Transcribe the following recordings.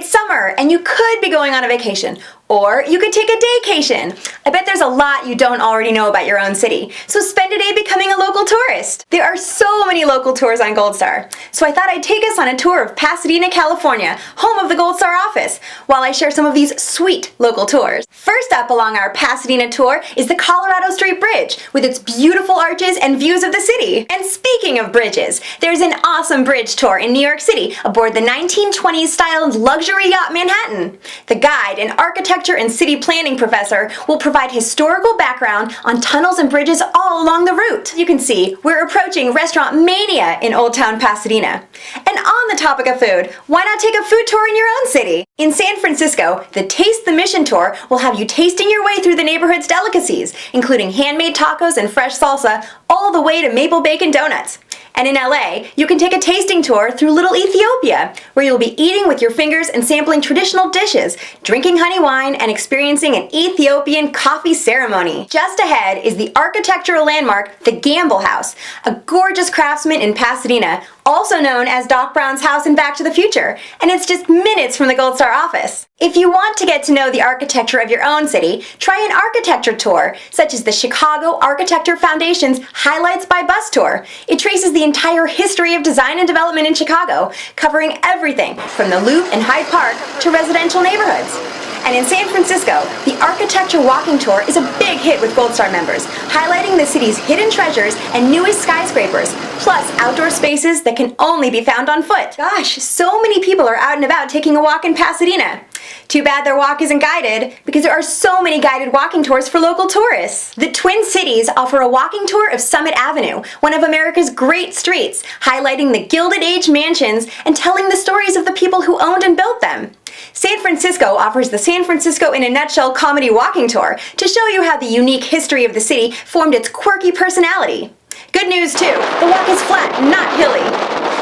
summer and you could be going on a vacation, or you could take a daycation. I bet there's a lot you don't already know about your own city, so spend a day becoming a local tourist. There are so many local tours on Goldstar, so I thought I'd take us on a tour of Pasadena, California, home of the Goldstar office, while I share some of these sweet local tours. First up along our Pasadena tour is the Colorado Street Bridge, with its beautiful arches and views of the city. And speaking of bridges, there's an awesome bridge tour in New York City aboard the 1920s styled luxury yacht Manhattan. The guide, an architecture and city planning professor, will provide historical background on tunnels and bridges all along the route. You can see we're approaching restaurant mania in Old Town Pasadena. And on the topic of food, why not take a food tour in your own city? In San Francisco, the Taste the Mission tour will have you tasting your way through the neighborhood's delicacies, including handmade tacos and fresh salsa, all the way to maple bacon donuts. And in LA, you can take a tasting tour through Little Ethiopia, where you'll be eating with your fingers and sampling traditional dishes, drinking honey wine, and experiencing an Ethiopian coffee ceremony. Just ahead is the architectural landmark, the Gamble House, a gorgeous craftsman in Pasadena, also known as Doc Brown's house in Back to the Future, and it's just minutes from the Goldstar office. If you want to get to know the architecture of your own city, try an architecture tour, such as the Chicago Architecture Foundation's Highlights by Bus tour. It traces the entire history of design and development in Chicago, covering everything from the Loop and Hyde Park to residential neighborhoods. And in San Francisco, the Architecture Walking Tour is a big hit with Goldstar members, highlighting the city's hidden treasures and newest skyscrapers, plus outdoor spaces that can only be found on foot. Gosh, so many people are out and about taking a walk in Pasadena. Too bad their walk isn't guided, because there are so many guided walking tours for local tourists. The Twin Cities offer a walking tour of Summit Avenue, one of America's great streets, highlighting the Gilded Age mansions and telling the stories of the people who owned and built them. San Francisco offers the San Francisco in a Nutshell comedy walking tour to show you how the unique history of the city formed its quirky personality. Good news too, the walk is flat, not hilly.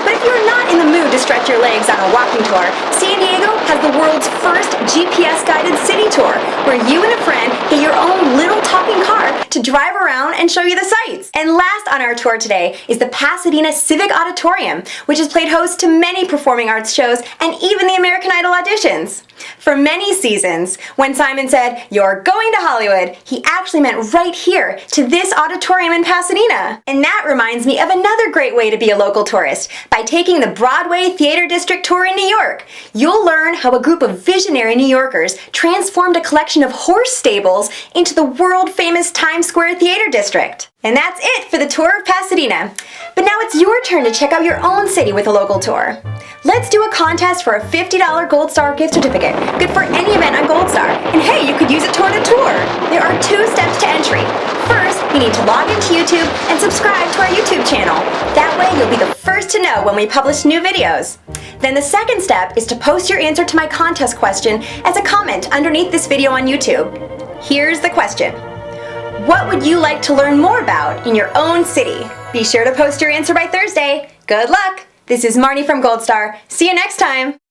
But if you're not in the mood to stretch your legs on a walking tour, San Diego has the world's first GPS-guided city tour, where you and a friend get your own little talking car to drive around and show you the sights. And last on our tour today is the Pasadena Civic Auditorium, which has played host to many performing arts shows and even the American Idol auditions. For many seasons, when Simon said, "You're going to Hollywood," he actually meant right here, to this auditorium in Pasadena. And that reminds me of another great way to be a local tourist, by taking the Broadway Theater District Tour in New York. You'll learn how a group of visionary New Yorkers transformed a collection of horse stables into the world-famous Times Square Theater District. And that's it for the tour of Pasadena. But now it's your turn to check out your own city with a local tour. Let's do a contest for a $50 Goldstar Gift Certificate, good for any event on Goldstar. And hey, you could use it toward a tour. There are 2 steps to entry. First, you need to log into YouTube and subscribe to our YouTube channel. That way you'll be the first to know when we publish new videos. Then the second step is to post your answer to my contest question as a comment underneath this video on YouTube. Here's the question. What would you like to learn more about in your own city? Be sure to post your answer by Thursday. Good luck! This is Marni from Goldstar. See you next time!